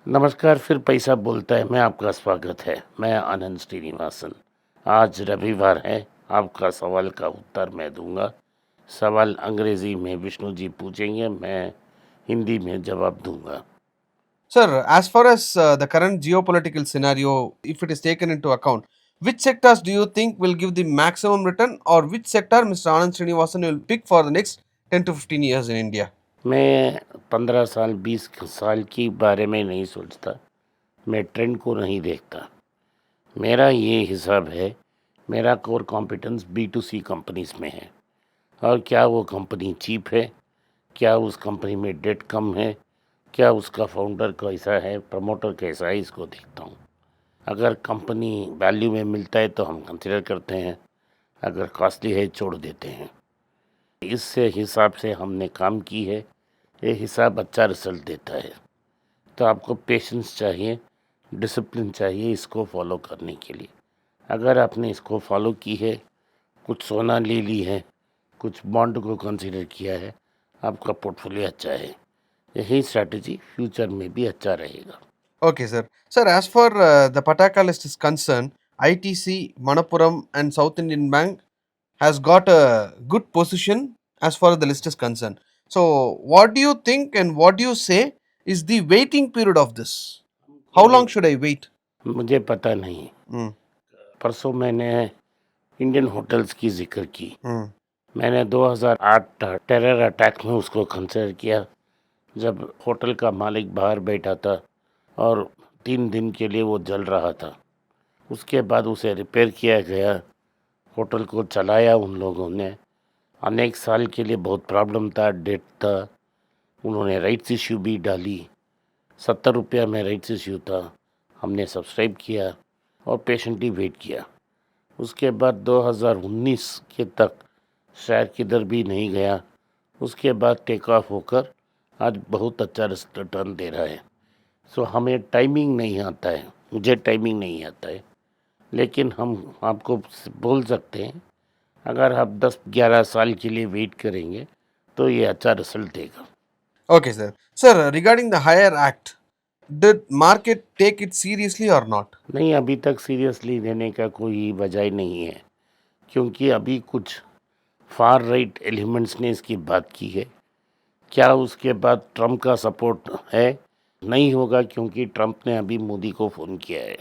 नमस्कार, फिर पैसा बोलता है में आपका स्वागत है। मैं आनंद श्रीनिवासन। आज रविवार है, आपका सवाल का उत्तर मैं दूंगा। सवाल अंग्रेजी में विष्णु जी पूछेंगे, मैं हिंदी में जवाब दूंगा। Sir, as far as the current geopolitical scenario, if it is taken into account, which sectors do you think will give the maximum return, or which sector Mr. Anand Srinivasan will pick for the next 10 to 15 years in India? मैं 15 साल 20 साल की बारे में नहीं सोचता, मैं trend को नहीं देखता। मेरा ये हिसाब है, मेरा कोर कॉम्पिटेंस B2C कंपनीज में है। और क्या वो कंपनी चीप है, क्या उस कंपनी में डेट कम है, क्या उसका फाउंडर कैसा है, प्रमोटर कैसा है, इसको देखता हूँ। अगर कंपनी वैल्यू में मिलता है तो हम कंसिडर करते हैं, अगर कॉस्टली है छोड़ देते हैं। इससे हिसाब से हमने काम की है, ये हिसाब अच्छा रिजल्ट देता है। तो आपको पेशेंस चाहिए, डिसिप्लिन चाहिए इसको फॉलो करने के लिए। अगर आपने इसको फॉलो की है, कुछ सोना ले ली है, कुछ बॉन्ड को कंसिडर किया है, आपका पोर्टफोलियो अच्छा है। यही स्ट्रैटेजी फ्यूचर में भी अच्छा रहेगा। Okay, sir. Sir, as for the Pataka list is concerned, ITC, Manappuram, and South Indian Bank has got a good position as far as the list is concerned. So, what do you think and what do you say is the waiting period of this? How long should I wait? मुझे पता नहीं। Hmm. परसों मैंने Indian hotels की जिक्र की। Hmm. मैंने 2008 terror attack में उसको कंसिडर किया, जब होटल का मालिक बाहर बैठा था और 3 दिन के लिए वो जल रहा था। उसके बाद उसे रिपेयर किया गया, होटल को चलाया उन लोगों ने। अनेक साल के लिए बहुत प्रॉब्लम था, डेट था। उन्होंने राइट्स इश्यू भी डाली, 70 रुपया में राइट्स इश्यू था। हमने सब्सक्राइब किया और पेशेंटली वेट किया। उसके बाद 2019 के तक शायद किधर भी नहीं गया। उसके बाद टेक ऑफ होकर आज बहुत अच्छा रिटर्न दे रहा है। सो हमें टाइमिंग नहीं आता है, मुझे टाइमिंग नहीं आता है, लेकिन हम आपको बोल सकते हैं, अगर आप 10-11 साल के लिए वेट करेंगे तो ये अच्छा रिजल्ट देगा। Okay, sir. Sir, regarding the Hire Act, did market take it seriously or not? नहीं, अभी तक सीरियसली लेने का कोई वजह नहीं है, क्योंकि अभी कुछ फार राइट एलिमेंट्स ने इसकी बात की है। क्या उसके बाद ट्रम्प का सपोर्ट है? नहीं होगा, क्योंकि ट्रम्प ने अभी मोदी को फ़ोन किया है,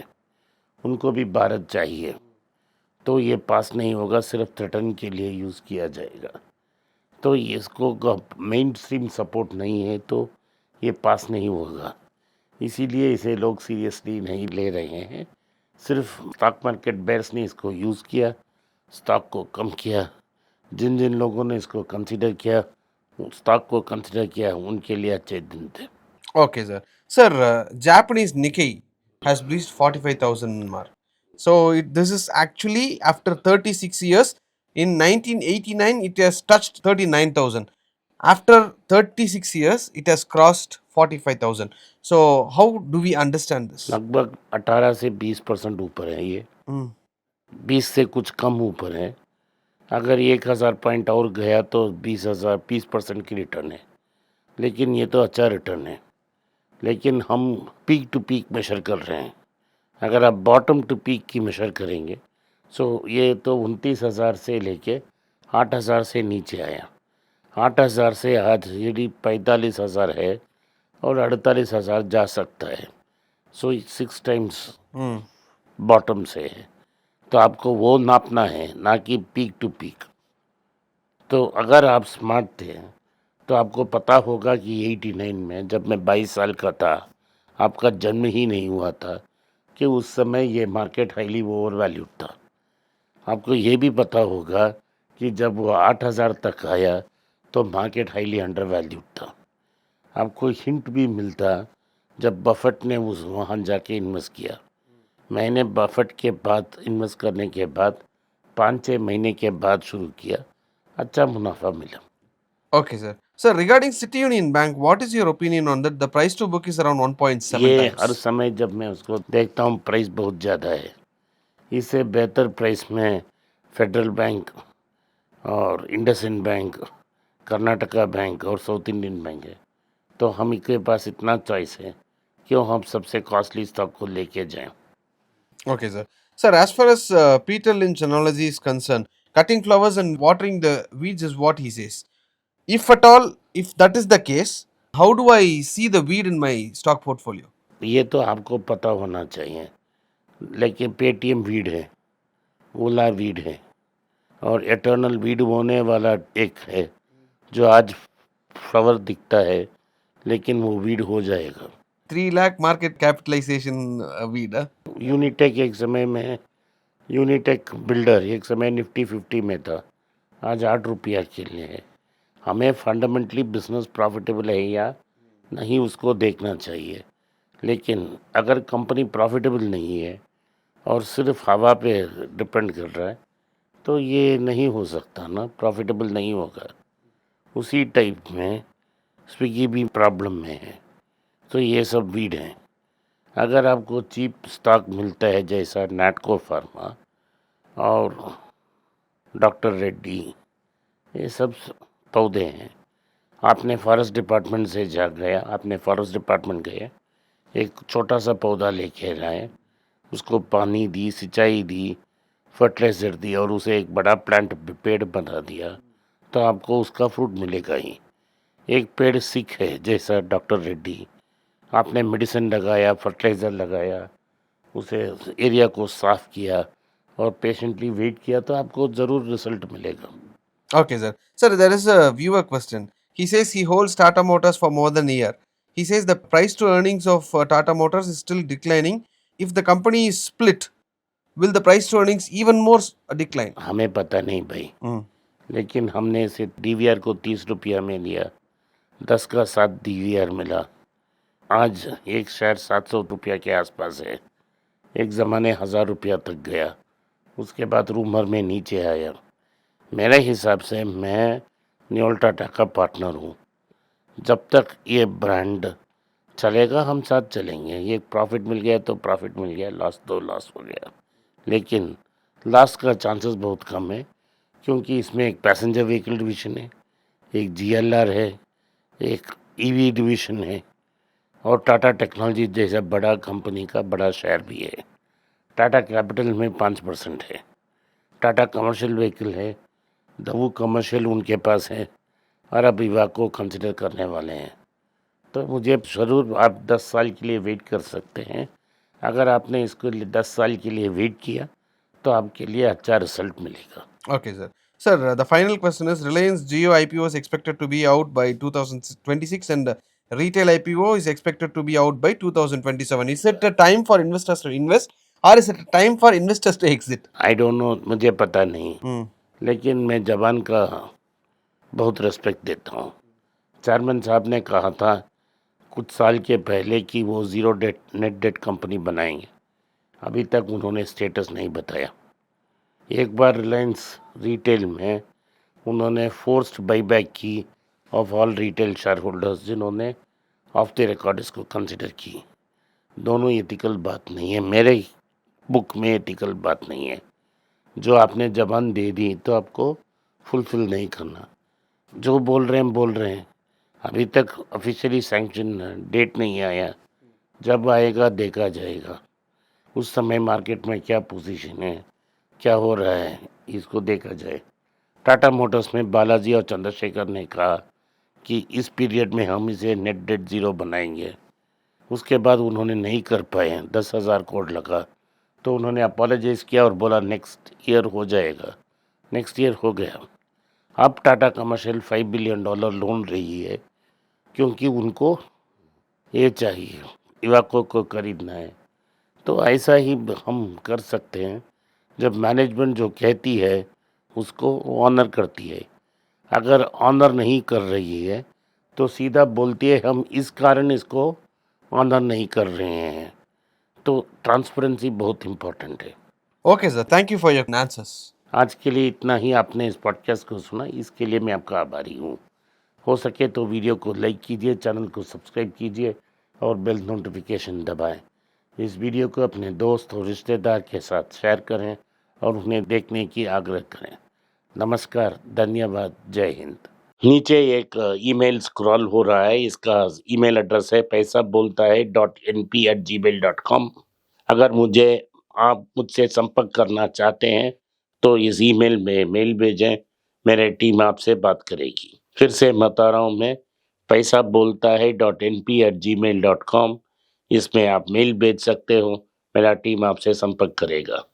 उनको भी भारत चाहिए। तो ये पास नहीं होगा, सिर्फ थ्रेटन के लिए यूज़ किया जाएगा। तो इसको मेन स्ट्रीम सपोर्ट नहीं है, तो ये पास नहीं होगा। इसीलिए इसे लोग सीरियसली नहीं ले रहे हैं। सिर्फ स्टॉक मार्केट बेयर्स ने इसको यूज़ किया, स्टॉक को कम किया। जिन जिन लोगों ने इसको कंसिडर किया, स्टॉक को कंसिडर किया, उनके लिए अच्छे दिन थे। Okay, sir. Sir, Japanese Nikkei has breached 45,000 mark. So this is actually after 36 years. In 1989, it has touched 39,000. After 36 years, it has crossed 45,000. So how do we understand this? लगभग 18 से 20% ऊपर है ये, Hmm. 20 से कुछ कम ऊपर है। अगर 1000 पॉइंट और गया तो 20% की रिटर्न है, लेकिन ये तो अच्छा रिटर्न है। लेकिन हम पीक टू पीक मेजर कर रहे हैं। अगर आप बॉटम टू पीक की मेजर करेंगे, सो ये तो 29,000 से लेके 8,000 से नीचे आया। 8,000 से आज यदि 45,000 है और 48,000 जा सकता है। सो 6 टाइम्स Hmm. बॉटम से है। तो आपको वो नापना है, ना कि पीक टू पीक। तो अगर आप स्मार्ट थे तो आपको पता होगा कि 89 में, जब मैं 22 साल का था, आपका जन्म ही नहीं हुआ था, कि उस समय ये मार्केट हाईली ओवर वैल्यूड था। आपको ये भी पता होगा कि जब वो 8,000 तक आया तो मार्केट हाईली अंडर वैल्यूड था। आपको हिंट भी मिलता जब बफेट ने उस वहाँ जाके इन्वेस्ट किया। मैंने बफेट के बाद इन्वेस्ट करने के बाद 5-6 महीने के बाद शुरू किया, अच्छा मुनाफा मिला। Okay, sir. Sir, regarding City Union Bank, what is your opinion on that? The price to book is around 1.7 ये हर times. समय जब मैं उसको देखता हूँ प्राइस बहुत ज़्यादा है। इससे बेहतर प्राइस में फेडरल बैंक और इंडसइंड बैंक, कर्नाटका बैंक और साउथ इंडियन बैंक है। तो हम के पास इतना चॉइस है क्यों हम सबसे कॉस्टली स्टॉक को लेके जाएं। Okay, sir. Sir, as far as Peter Lynch analogy is concerned, cutting flowers and watering the weeds is what he says. If at all, if that is the case, how do I see the weed in my stock portfolio? ये तो आपको पता होना चाहिए, लेकिन Paytm weed है, ओला weed है, और एटर्नल वीड होने वाला एक है जो आज फ्लावर दिखता है लेकिन वो वीड हो जाएगा। 3 lakh market capitalization weed. Huh? Unitech एक समय में, यूनिटेक बिल्डर एक समय निफ्टी 50 में था, आज 8 रुपया के लिए है। हमें फंडामेंटली बिजनेस प्रॉफिटेबल है या नहीं उसको देखना चाहिए, लेकिन अगर कंपनी प्रॉफिटेबल नहीं है और सिर्फ हवा पे डिपेंड कर रहा है तो ये नहीं हो सकता ना, प्रॉफिटेबल नहीं होगा। उसी टाइप में स्विगी भी प्रॉब्लम में है, तो ये सब वीड हैं। अगर आपको चीप स्टॉक मिलता है जैसा नैटको फार्मा और डॉक्टर रेड्डी, ये सब पौधे हैं, आपने फॉरेस्ट डिपार्टमेंट से जा गया, आपने फॉरेस्ट डिपार्टमेंट गए, एक छोटा सा पौधा लेके आए, उसको पानी दी, सिंचाई दी, फर्टिलाइज़र दी और उसे एक बड़ा प्लांट पेड़ बना दिया, तो आपको उसका फ्रूट मिलेगा ही। एक पेड़ सिक है जैसा डॉक्टर रेड्डी, आपने मेडिसिन लगाया, फर्टिलाइज़र लगाया, उसे एरिया को साफ़ किया और पेशेंटली वेट किया, तो आपको ज़रूर रिजल्ट मिलेगा। Okay, sir. Sir, there is a viewer question. He says he holds Tata Motors for more than a year. He says the price to earnings of Tata Motors is still declining. If the company is split, will the price to earnings even more decline? हमें पता नहीं भाई, लेकिन हमने इसे DVR को 30 रुपया में लिया, 10 का 7 डीवीआर मिला, आज एक शेयर 700 रुपया के आसपास है, एक ज़माने 1000 रुपया तक गया, उसके बाद रूमर में नीचे आया। मेरे हिसाब से मैं न्योल टाटा का पार्टनर हूँ, जब तक ये ब्रांड चलेगा हम साथ चलेंगे। ये प्रॉफिट मिल गया तो प्रॉफिट मिल गया, लॉस तो लॉस हो गया, लेकिन लॉस का चांसेस बहुत कम है, क्योंकि इसमें एक पैसेंजर व्हीकल डिवीज़न है, एक जीएलआर है, एक ईवी डिवीज़न है और टाटा टेक्नोलॉजी जैसा बड़ा कंपनी का बड़ा शेयर भी है। टाटा कैपिटल में 5% है, टाटा कमर्शियल व्हीकल है, दवू कमर्शियल उनके पास है और अब विवा को कंसिडर करने वाले हैं। तो मुझे ज़रूर आप 10 साल के लिए वेट कर सकते हैं। अगर आपने इसको 10 साल के लिए वेट किया तो आपके लिए अच्छा रिजल्ट मिलेगा। Okay, sir. Sir, the final question is Reliance Jio IPO is expected to be out by 2026 and retail IPO is expected to be out by 2027. Is it a time for investors to invest or is it a time for investors to exit? I don't know, मुझे पता नहीं, लेकिन मैं जवान का बहुत respect देता हूँ। चेयरमैन साहब ने कहा था कुछ साल के पहले कि वो zero debt net debt company बनाएंगे, अभी तक उन्होंने स्टेटस नहीं बताया। एक बार रिलायंस रिटेल में उन्होंने फोर्स्ड बाईबैक की of all retail share holders, जिन्होंने ऑफ द रिकॉर्ड इसको कंसिडर की। दोनों एथिकल बात नहीं है, मेरे बुक में एथिकल बात नहीं है। जो आपने जबान दे दी तो आपको फुलफिल नहीं करना। जो बोल रहे हैं, अभी तक ऑफिशियली सैंक्शन डेट नहीं आया, जब आएगा देखा जाएगा। उस समय मार्केट में क्या पोजीशन है, क्या हो रहा है, इसको देखा जाए। टाटा मोटर्स में बालाजी और चंद्रशेखर ने कहा कि इस पीरियड में हम इसे नेट डेट ज़ीरो बनाएंगे, उसके बाद उन्होंने नहीं कर पाए, 10,000 करोड़ लगा, तो उन्होंने अपोलोजाइज़ किया और बोला नेक्स्ट ईयर हो जाएगा। नेक्स्ट ईयर हो गया। अब टाटा कमर्शियल $5 बिलियन लोन रही है, क्योंकि उनको ये चाहिए, इवाको को खरीदना है। तो ऐसा ही हम कर सकते हैं, जब मैनेजमेंट जो कहती है उसको ऑनर करती है। अगर ऑनर नहीं कर रही है तो सीधा बोलती है हम इस कारण इसको ऑनर नहीं कर रहे हैं। तो ट्रांसपेरेंसी बहुत इम्पोर्टेंट है। Okay, sir. Thank you for your answers. आज के लिए इतना ही। आपने इस पॉडकास्ट को सुना, इसके लिए मैं आपका आभारी हूँ। हो सके तो वीडियो को लाइक कीजिए, चैनल को सब्सक्राइब कीजिए और बेल नोटिफिकेशन दबाएं। इस वीडियो को अपने दोस्त और रिश्तेदार के साथ शेयर करें और उन्हें देखने की आग्रह करें। नमस्कार, धन्यवाद, जय हिंद। नीचे एक ईमेल स्क्रॉल हो रहा है, इसका ईमेल एड्रेस है पैसा बोलता है .np@gmail.com। अगर आप मुझसे संपर्क करना चाहते हैं तो इस ईमेल में मेल भेजें, मेरी टीम आपसे बात करेगी। फिर से बता रहा हूँ मैं, पैसा बोलता है .np@gmail.com, इसमें आप मेल भेज सकते हो, मेरा टीम आपसे संपर्क करेगा।